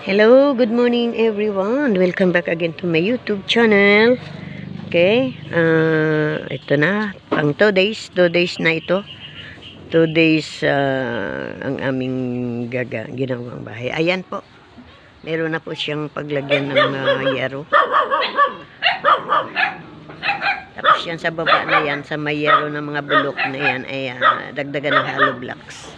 Hello, good morning everyone. Welcome back again to my YouTube channel. Okay, ito na, pang 2 days na ito. 2 days ang aming ginawang bahay. Ayan po, meron na po siyang paglagyan ng yero. Tapos yan sa baba na yan, sa may yero ng mga bulok na yan, ay dagdagan ng hollow blocks.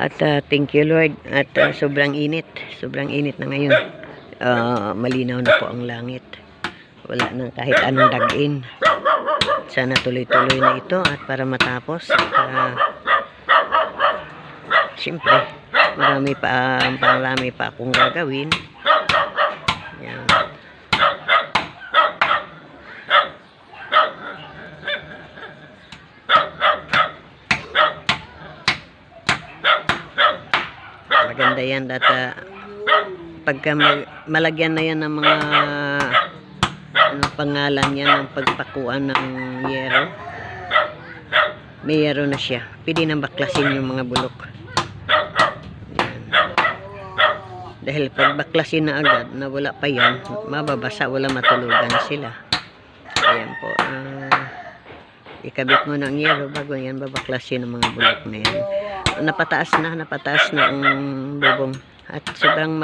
At thank you Lord, at sobrang init na ngayon. Malinaw na po ang langit, wala nang kahit anong dagin. Sana tuloy-tuloy na ito at para matapos. Siyempre marami pa akong gagawin. Yan. Maganda yan at pagka malagyan na yan ng mga pangalan yan ng pagpakuan ng yero, may yero na siya, pwede nang baklasin yung mga bulok. Yan. Dahil pag baklasin na agad na wala pa yan, mababasa, wala matulugan sila. Ayan po, ikabit mo ng yero bago yan babaklasin ng mga bulok na yan. Napataas na ang bubong at sobrang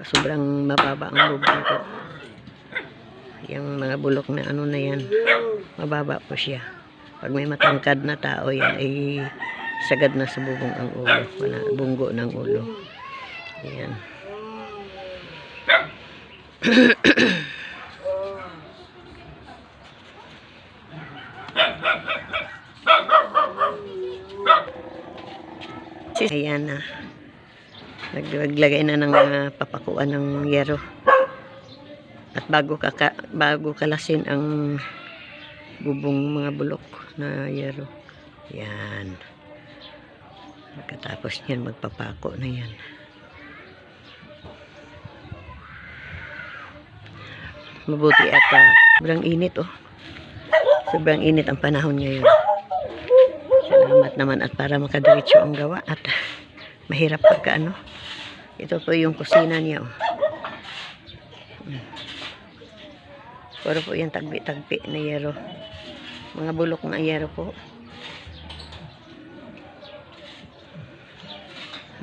sobrang mababa ang bubong ko. Yung mga bulok na na yan, mababa po siya. Pag may matangkad na tao yan ay sagad na sa bubong ang ulo, wala bunggo ng ulo. Ayan. Ayan na. Naglagay na ng papakuan ng yero. At bago kalasin ang bubong mga bulok na yero. Yan. Pagkatapos niyan magpapako na yan. Mabuti at sobrang init Sobrang init ang panahon ngayon. Salamat naman at para makadiretso ang gawa at mahirap pagka ito po yung kusina niya Puro po yung tagpi na yero, mga bulok na yero po.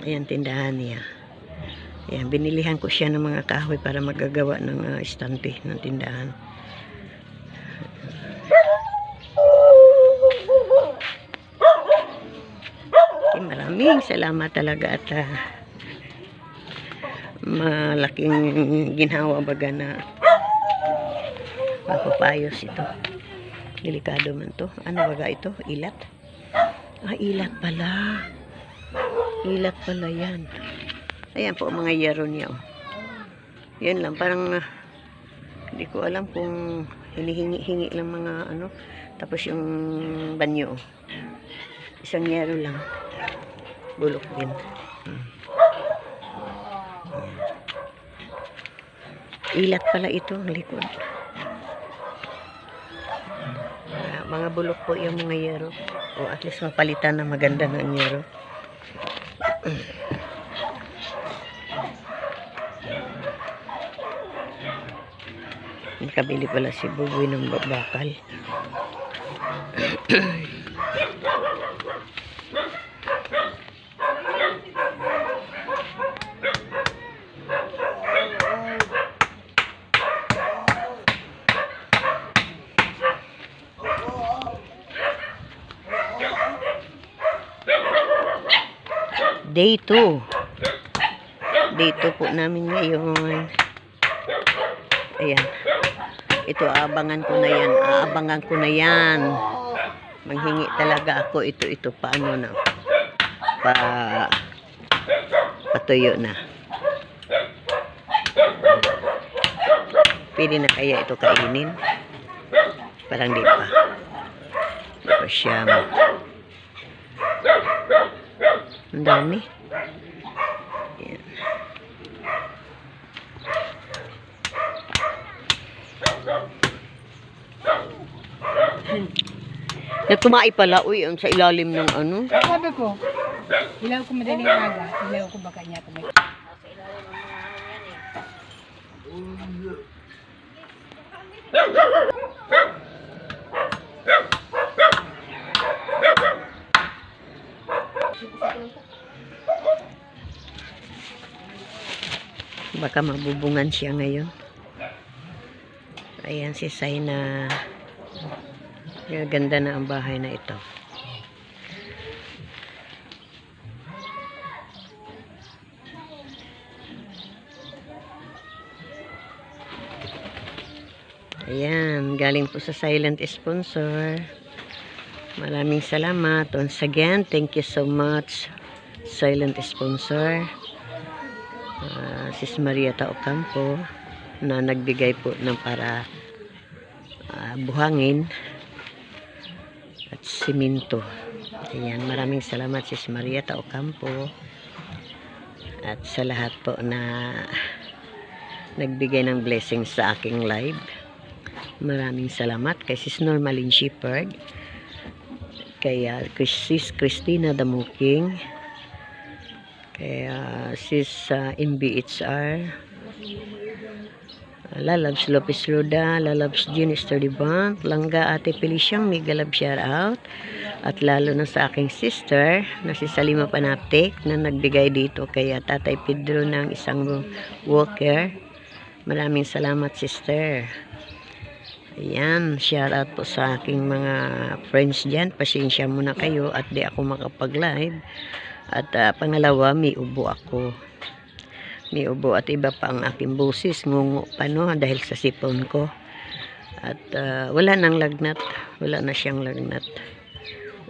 Ayan tindahan niya. Ayan, binilihan ko siya ng mga kahoy para magagawa ng estante ng tindahan. Maraming salamat talaga at malaking ginhawa baga na papayos ito. Delikado man to. Ano baga ito? Ilat? Ilat pala. Ilat pala yan. Ayan po mga yero niya. Yan lang. Parang hindi ko alam kung hinihingi lang mga Tapos yung banyo. Isang yero lang. Bulok din. Ilat pala ito ang likod. Mga bulok po yung mga yero. O at least mapalitan na maganda ng yero. Nakabili pala si Buboy ng bakal. Day 2. Day 2 po namin ngayon. Ayan. Ito, aabangan ko na yan. Aabangan ko na yan. Manghingi talaga ako. Ito, paano na. Patuyo na. Pwede na kaya ito kainin? Parang di pa. Di pa siya. Ang dami. Yan. Nagtumai pala, uy, sa ilalim ng ano. Sabi ko, ilaw ko madaling aga, ilaw ko baka niya tumay. Baka mabubungan siya ngayon. Ayan si Saina. Ganda na ang bahay na ito. Ayan, galing po sa silent sponsor. Maraming salamat. Once again, thank you so much, silent sponsor. Sis Marieta Ocampo na nagbigay po ng para buhangin at siminto. Ayan, maraming salamat Sis Marieta Ocampo at sa lahat po na nagbigay ng blessings sa aking live. Maraming salamat kay Sis Normaline Shepherd, kay Sis Christina Damuking, kay Sis MBHR, Lalabs Lopez Roda, Lalabs Jean Esterdibant, Langga Ate Feliciang, mega love shout out, at lalo na sa aking sister na si Salima Panaptek na nagbigay dito kay Tatay Pedro ng isang walker. Maraming salamat, sister. Ayan, shout out po sa aking mga friends dyan. Pasensya muna kayo at di ako makapag-live. At pangalawa, may ubo ako. May ubo at iba pa ang aking boses. Ngungo pa no, dahil sa sipon ko. At wala nang lagnat. Wala na siyang lagnat.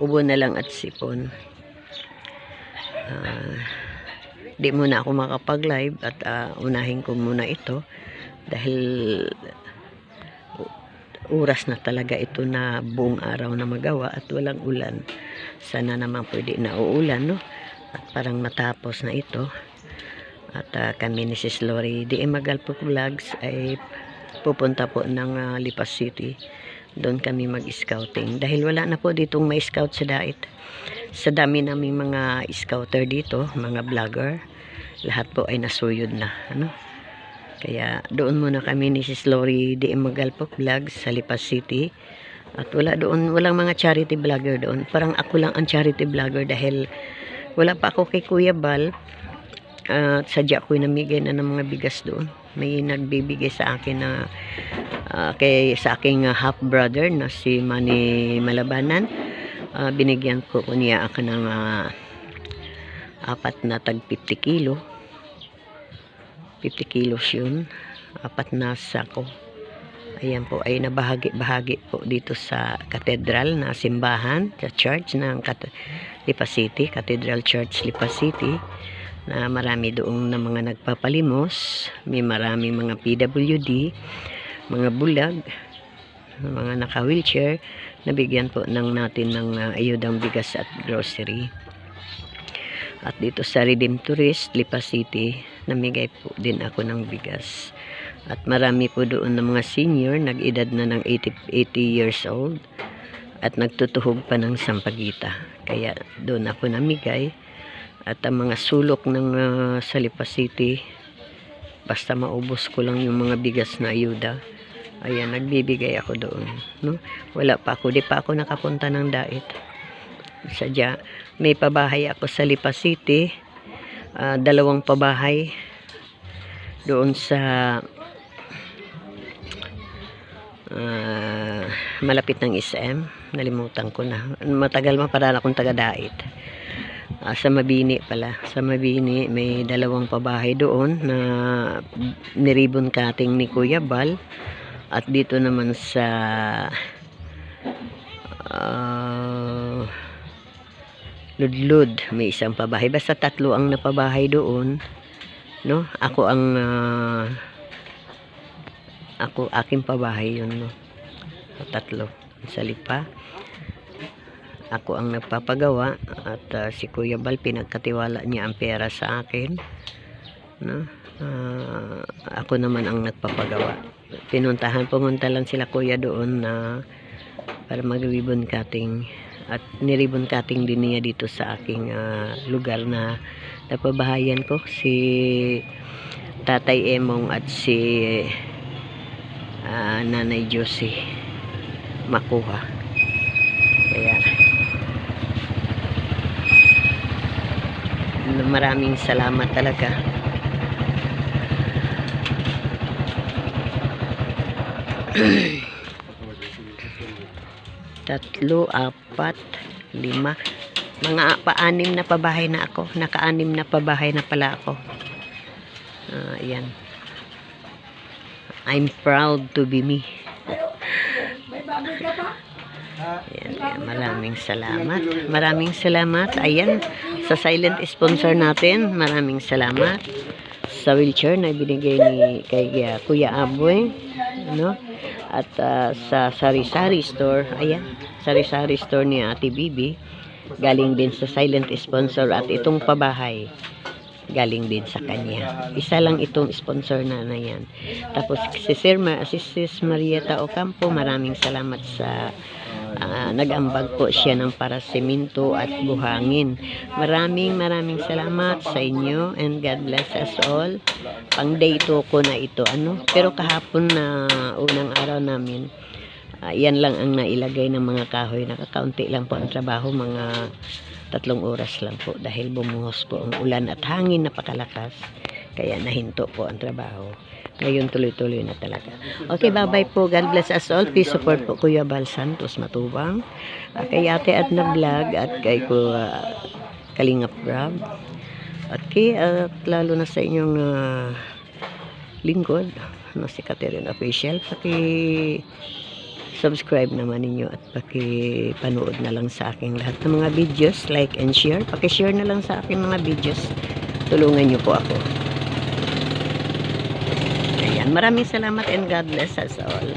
Ubo na lang at sipon. Di muna ako makapag-live at unahin ko muna ito. Dahil oras na talaga ito na buong araw na magawa at walang ulan. Sana naman pwede na uulan, no? At parang matapos na ito. At kami ni Sis Lori di Magalpo Vlogs ay pupunta po ng Lipas City. Doon kami mag-scouting. Dahil wala na po ditong may scout sa Dait. Sa dami naming mga scouter dito, mga vlogger, lahat po ay nasuyod na, ano? Kaya doon muna kami ni Sis Lori di Magalpo Vlogs sa Lipas City. At walang mga charity vlogger doon. Parang ako lang ang charity vlogger dahil wala pa ako kay Kuya Bal. Sadya ko namigay na ng mga bigas doon. May nagbibigay sa akin na sa aking half brother na si Manny Malabanan. Binigyan ko niya ako ng 4 na tag 50 kilo. 50 kilos yun. 4 na sako. Ayan po ay nabahagi po dito sa katedral na simbahan, sa church ng Lipas City, Cathedral Church Lipas City, na marami doong na mga nagpapalimos. May marami mga PWD, mga bulag, mga naka-wheelchair, nabigyan po natin ng ayudang bigas at grocery. At dito sa Redemptorist, Lipas City, namigay po din ako ng bigas. At marami po doon ng mga senior, nag-edad na ng 80 years old. At nagtutuhog pa ng sampagita. Kaya doon ako namigay. At ang mga sulok ng sa Lipas City, basta maubos ko lang yung mga bigas na ayuda, ayan, nagbibigay ako doon. No? Wala pa ako, di pa ako nakapunta ng Dait. Sadya, may pabahay ako sa Lipas City, 2 pabahay doon sa malapit ng SM. Nalimutan ko na, matagal para akong taga Dait. Sa Mabini pala, sa Mabini may 2 pabahay doon na niribon cutting ni Kuya Bal. At dito naman sa Ludlud, may isang pabahay. Basta 3 ang napabahay doon, no? Ako ang aking pabahay yun, no? 3 sa Lipa. Ako ang nagpapagawa at si Kuya Bal pinagkatiwala niya ang pera sa akin, no? Ako naman ang nagpapagawa. Pumunta lang sila Kuya doon na para mag-ribbon cutting, at ni-ribbon cutting din niya dito sa aking lugar na napabahayan ko, si Tatay Emong at si Nanay Josie Makuha. Kaya maraming salamat talaga. Tatlo, 4, 5, mga pa-6 na pabahay na ako. Naka-6 na pabahay na pala ako. Ayan. I'm proud to be me. Ayan, maraming salamat. Maraming salamat. Ayan, sa silent sponsor natin, maraming salamat. Sa wheelchair na binigay ni kay Kuya Aboy, no? At sa sari-sari store, ayan, sari-sari store ni Ate Bibi, galing din sa silent sponsor. At itong pabahay, galing din sa kanya. Isa lang itong sponsor na yan. Tapos si Sis Marieta Ocampo, maraming salamat sa nag-ambag po siya ng para semento at buhangin. Maraming salamat sa inyo, and God bless us all. Pang day 2 ko na ito, pero kahapon na unang araw namin, yan lang ang nailagay ng mga kahoy. Nakakaunti lang po ang trabaho, mga 3 oras lang po, dahil bumuhos po ang ulan at hangin napakalakas, kaya nahinto po ang trabaho. Ngayon tuloy-tuloy na talaga. Okay, bye-bye po. God bless us all. Please support po Kuya Bal Santos Matubang, kay Ate Adna Vlog, at kay Kalingap Rob, at lalo na sa inyong lingkod na si Catherine Official. Subscribe naman ninyo at panood na lang sa aking lahat ng mga videos, like and share. Share na lang sa aking mga videos. Tulungan nyo po ako. Ayan, maraming salamat, and God bless us all.